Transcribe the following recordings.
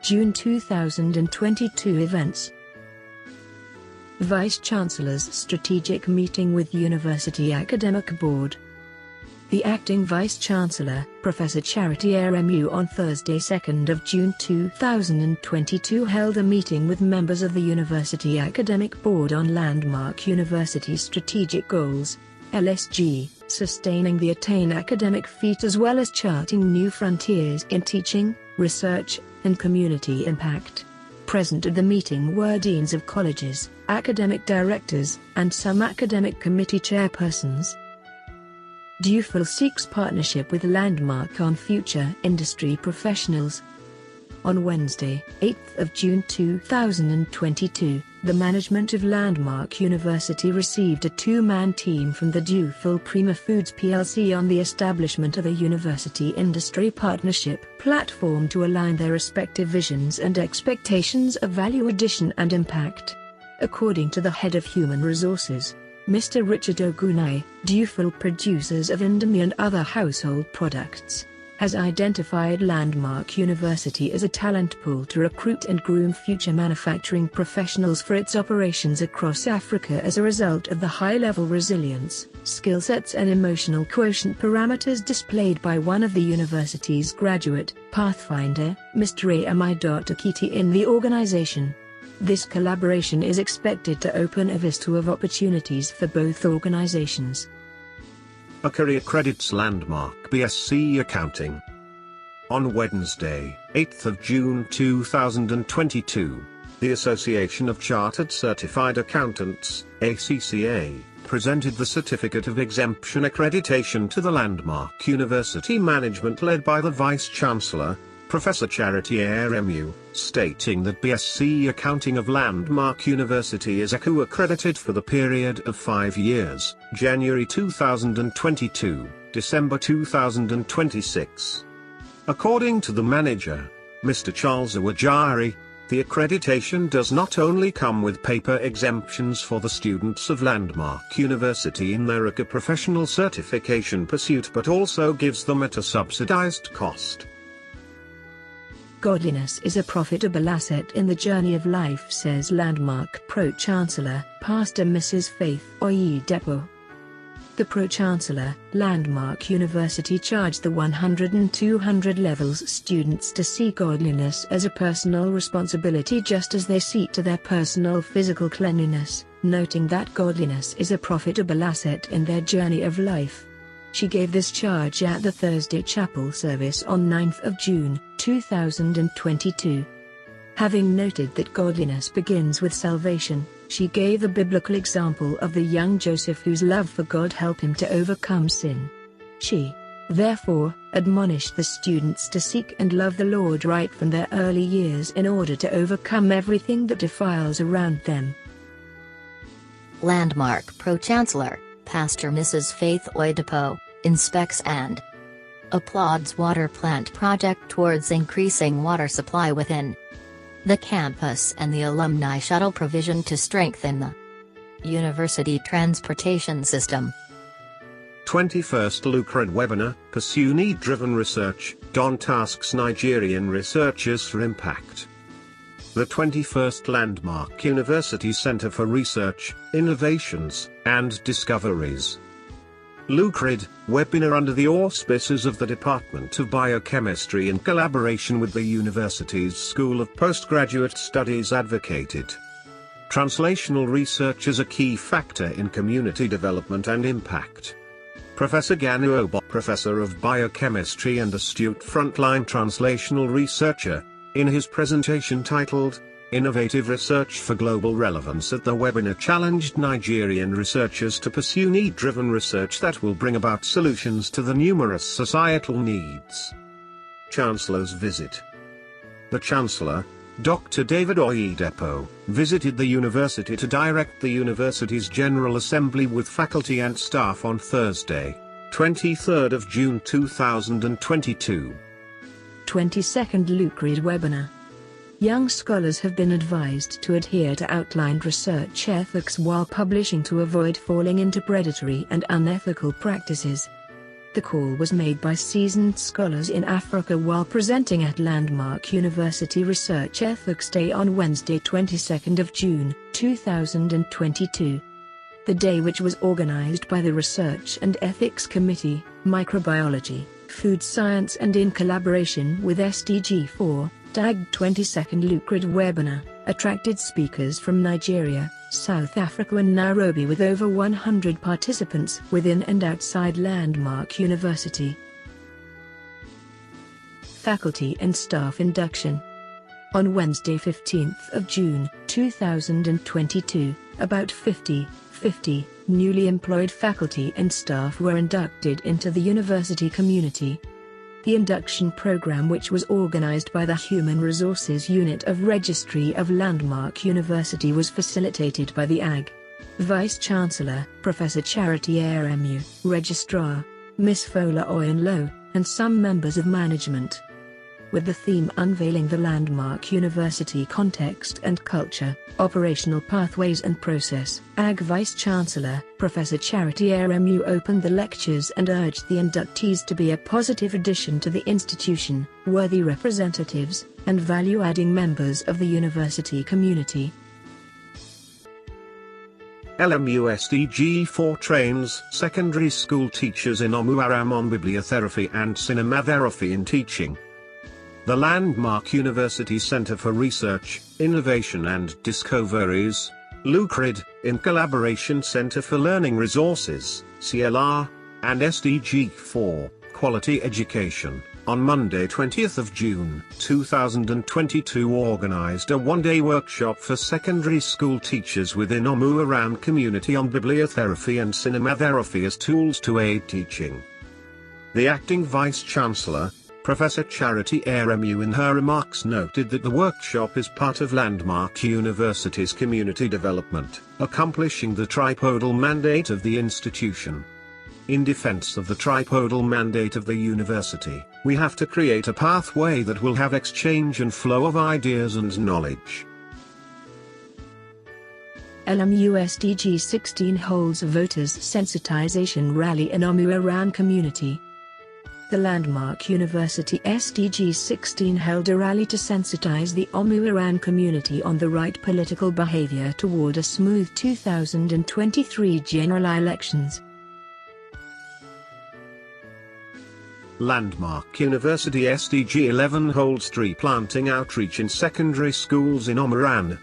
June 2022 events. Vice-Chancellor's strategic meeting with University Academic Board. The Acting Vice-Chancellor, Professor Charity Aremu, on Thursday 2nd of June 2022 held a meeting with members of the University Academic Board on Landmark University Strategic Goals, LSG, sustaining the attained academic feat as well as charting new frontiers in teaching, research, and community impact. Present at the meeting were deans of colleges, academic directors, and some academic committee chairpersons. DUFIL seeks partnership with Landmark on future industry professionals. On Wednesday, 8th of June 2022, the management of Landmark University received a two-man team from the DUFIL Prima Foods plc on the establishment of a university industry partnership platform to align their respective visions and expectations of value addition and impact. According to the head of human resources, Mr. Richard Ogunai, DUFIL producers of Indomie and other household products, has identified Landmark University as a talent pool to recruit and groom future manufacturing professionals for its operations across Africa as a result of the high-level resilience, skill sets and emotional quotient parameters displayed by one of the university's graduate, Pathfinder, Mr. Amai.Akiti in the organization. This collaboration is expected to open a vista of opportunities for both organizations. A career credits Landmark BSc Accounting. On Wednesday, 8th of June 2022, the Association of Chartered Certified Accountants, ACCA, presented the Certificate of Exemption Accreditation to the Landmark University management led by the Vice-Chancellor, Professor Charity Aremu, stating that BSc Accounting of Landmark University is ECWA accredited for the period of 5 years, January 2022, December 2026. According to the manager, Mr. Charles Awajari, the accreditation does not only come with paper exemptions for the students of Landmark University in their ECWA professional certification pursuit but also gives them at a subsidized cost. Godliness is a profitable asset in the journey of life, says Landmark Pro-Chancellor, Pastor Mrs. Faith Oyedepo. The Pro-Chancellor, Landmark University charged the 100 and 200 levels students to see godliness as a personal responsibility just as they see to their personal physical cleanliness, noting that godliness is a profitable asset in their journey of life. She gave this charge at the Thursday chapel service on 9th of June, 2022. Having noted that godliness begins with salvation, she gave the biblical example of the young Joseph whose love for God helped him to overcome sin. She, therefore, admonished the students to seek and love the Lord right from their early years in order to overcome everything that defiles around them. Landmark Pro-Chancellor, Pastor Mrs. Faith Oyedepo, inspects and applauds water plant project towards increasing water supply within the campus and the alumni shuttle provision to strengthen the university transportation system. 21st LUCRID webinar, Pursue Need-Driven Research, Don tasks Nigerian researchers for impact. The 21st Landmark University Center for Research, Innovations, and Discoveries. LUCRID, webinar under the auspices of the Department of Biochemistry in collaboration with the university's School of Postgraduate Studies advocated. Translational research is a key factor in community development and impact. Professor Ganu Obo, Professor of Biochemistry and astute frontline translational researcher, in his presentation titled, Innovative Research for Global Relevance at the webinar challenged Nigerian researchers to pursue need-driven research that will bring about solutions to the numerous societal needs. Chancellor's visit. The Chancellor, Dr. David Oyedepo, visited the university to direct the university's General Assembly with faculty and staff on Thursday, 23rd of June 2022. 22nd LUCRID webinar. Young scholars have been advised to adhere to outlined research ethics while publishing to avoid falling into predatory and unethical practices. The call was made by seasoned scholars in Africa while presenting at Landmark University Research Ethics Day on Wednesday 22nd of June, 2022. The day, which was organized by the Research and Ethics Committee, Microbiology, Food Science and in collaboration with SDG 4, tagged 22nd LUCRID webinar, attracted speakers from Nigeria, South Africa and Nairobi with over 100 participants within and outside Landmark University. Faculty and Staff Induction. On Wednesday 15th of June, 2022, about 50 newly employed faculty and staff were inducted into the university community. The induction program, which was organized by the Human Resources Unit of Registry of Landmark University, was facilitated by the AG Vice-Chancellor, Professor Charity Eremu, Registrar, Miss Fola Oyenlo, and some members of management. With the theme Unveiling the Landmark University Context and Culture, Operational Pathways and Process, AG Vice-Chancellor, Professor Charity Eremu opened the lectures and urged the inductees to be a positive addition to the institution, worthy representatives, and value-adding members of the university community. LMU SDG 4 trains secondary school teachers in Omu-Aran on bibliotherapy and cinematherapy in teaching. The Landmark University Center for Research, Innovation and Discoveries, LUCRID, in collaboration Center for Learning Resources, CLR, and SDG 4, Quality Education, on Monday 20th of June, 2022 organized a one-day workshop for secondary school teachers within Omu-Aran community on bibliotherapy and cinematherapy as tools to aid teaching. The acting Vice-Chancellor, Professor Charity Eremu, in her remarks noted that the workshop is part of Landmark University's community development, accomplishing the tripodal mandate of the institution. In defense of the tripodal mandate of the university, we have to create a pathway that will have exchange and flow of ideas and knowledge. LMU SDG 16 holds a voters' sensitization rally in Omu-Aran community. The Landmark University SDG 16 held a rally to sensitize the Omu-Aran community on the right political behavior toward a smooth 2023 general elections. Landmark University SDG 11 holds tree planting outreach in secondary schools in Omu-Aran.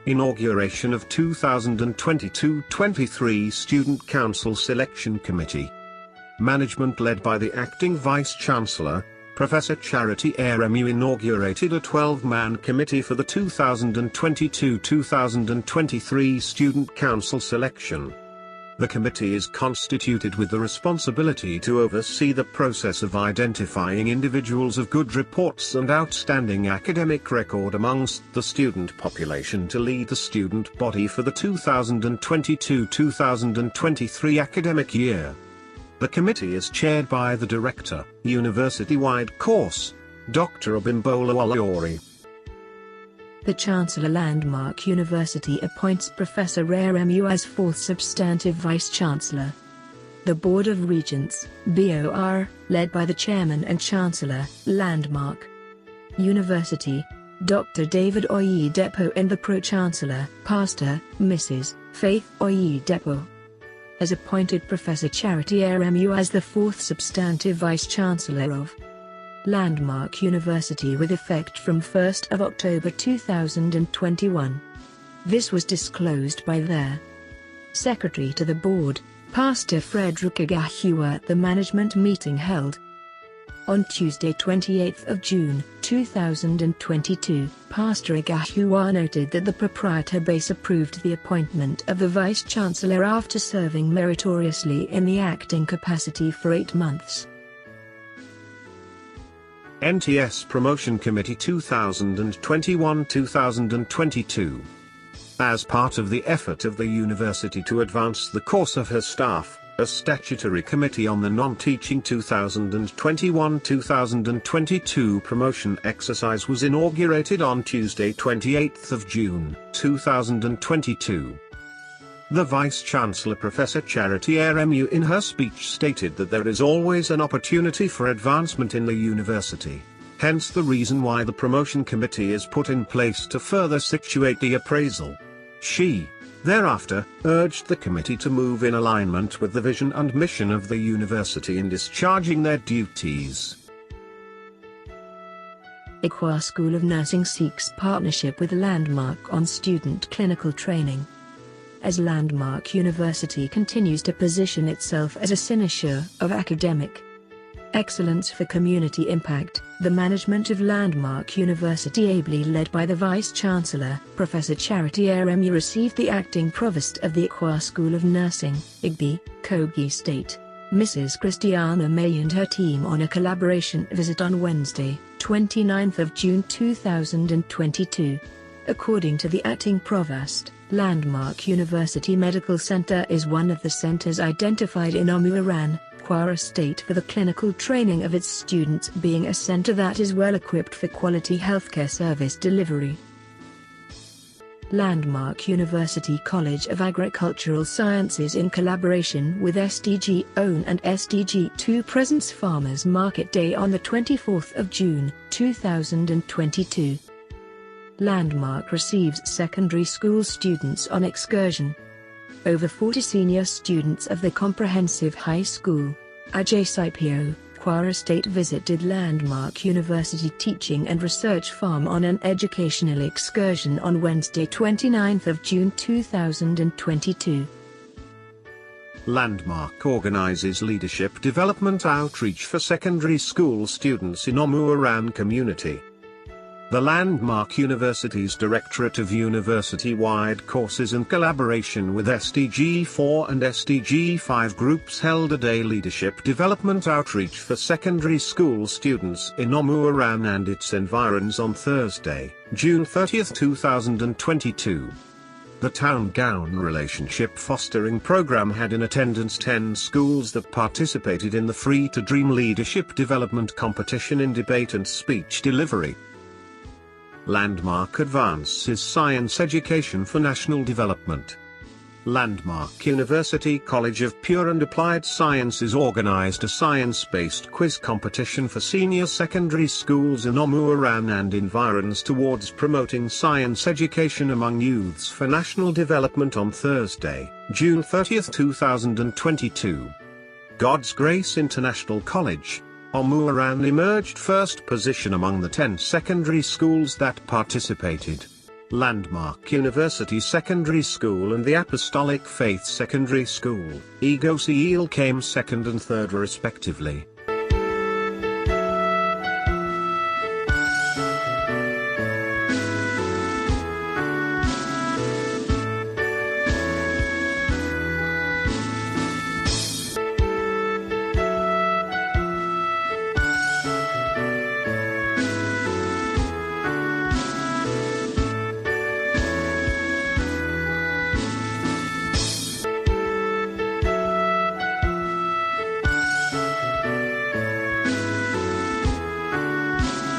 Inauguration of 2022-23 Student Council Selection Committee. Management led by the acting Vice-Chancellor, Professor Charity Eremu, inaugurated a 12-man committee for the 2022-2023 Student Council selection. The committee is constituted with the responsibility to oversee the process of identifying individuals of good reports and outstanding academic record amongst the student population to lead the student body for the 2022-2023 academic year. The committee is chaired by the Director, University-wide Course, Dr. Abimbola Olori. The Chancellor Landmark University appoints Professor Eremu as fourth substantive Vice-Chancellor. The Board of Regents, BOR, led by the Chairman and Chancellor, Landmark University, Dr. David Oyedepo, and the Pro-Chancellor, Pastor, Mrs. Faith Oyedepo, has appointed Professor Charity Eremu as the fourth substantive Vice-Chancellor of Landmark University with effect from 1st of October 2021. This was disclosed by their Secretary to the Board, Pastor Frederick Agahua, at the management meeting held on Tuesday 28th of June, 2022. Pastor Agahua noted that the proprietor base approved the appointment of the Vice-Chancellor after serving meritoriously in the acting capacity for 8 months. NTS Promotion Committee 2021-2022. As part of the effort of the university to advance the course of her staff, A statutory committee on the non-teaching 2021-2022 promotion exercise was inaugurated on Tuesday 28 June 2022. The Vice-Chancellor Professor Charity Eremu in her speech stated that there is always an opportunity for advancement in the university, hence the reason why the promotion committee is put in place to further situate the appraisal. She, thereafter, urged the committee to move in alignment with the vision and mission of the university in discharging their duties. ECWA School of Nursing seeks partnership with Landmark on student clinical training. As Landmark University continues to position itself as a cynosure of academic excellence for community impact, the management of Landmark University, ably led by the Vice-Chancellor, Professor Charity Eremu, received the acting provost of the ECWA School of Nursing, Igby, Kogi State, Mrs. Christiana May, and her team on a collaboration visit on Wednesday, 29 June 2022. According to the acting provost, Landmark University Medical Center is one of the centers identified in Omu-Aran, Kwara State, for the clinical training of its students, being a center that is well equipped for quality healthcare service delivery. Landmark University College of Agricultural Sciences, in collaboration with SDG-OWN and SDG-2, presents Farmers Market Day on the 24th of June, 2022. Landmark receives secondary school students on excursion. Over 40 senior students of the Comprehensive High School, Ajay-Sipio, Kwara State, visited Landmark University Teaching and Research Farm on an educational excursion on Wednesday, 29 June 2022. Landmark organizes leadership development outreach for secondary school students in Omu-Aran community. The Landmark University's Directorate of University-wide Courses, in collaboration with SDG-4 and SDG-5 groups, held a day leadership development outreach for secondary school students in Omu-Aran and its environs on Thursday, June 30, 2022. The Town-Gown Relationship Fostering Program had in attendance 10 schools that participated in the Free to Dream Leadership Development Competition in debate and speech delivery. Landmark advances science education for national development. Landmark University College of Pure and Applied Sciences organized a science-based quiz competition for senior secondary schools in Omu-Aran and environs towards promoting science education among youths for national development on Thursday, June 30, 2022. God's Grace International College, Omu-Aran, emerged first position among the 10 secondary schools that participated. Landmark University Secondary School and the Apostolic Faith Secondary School, EGOCEL, came second and third respectively.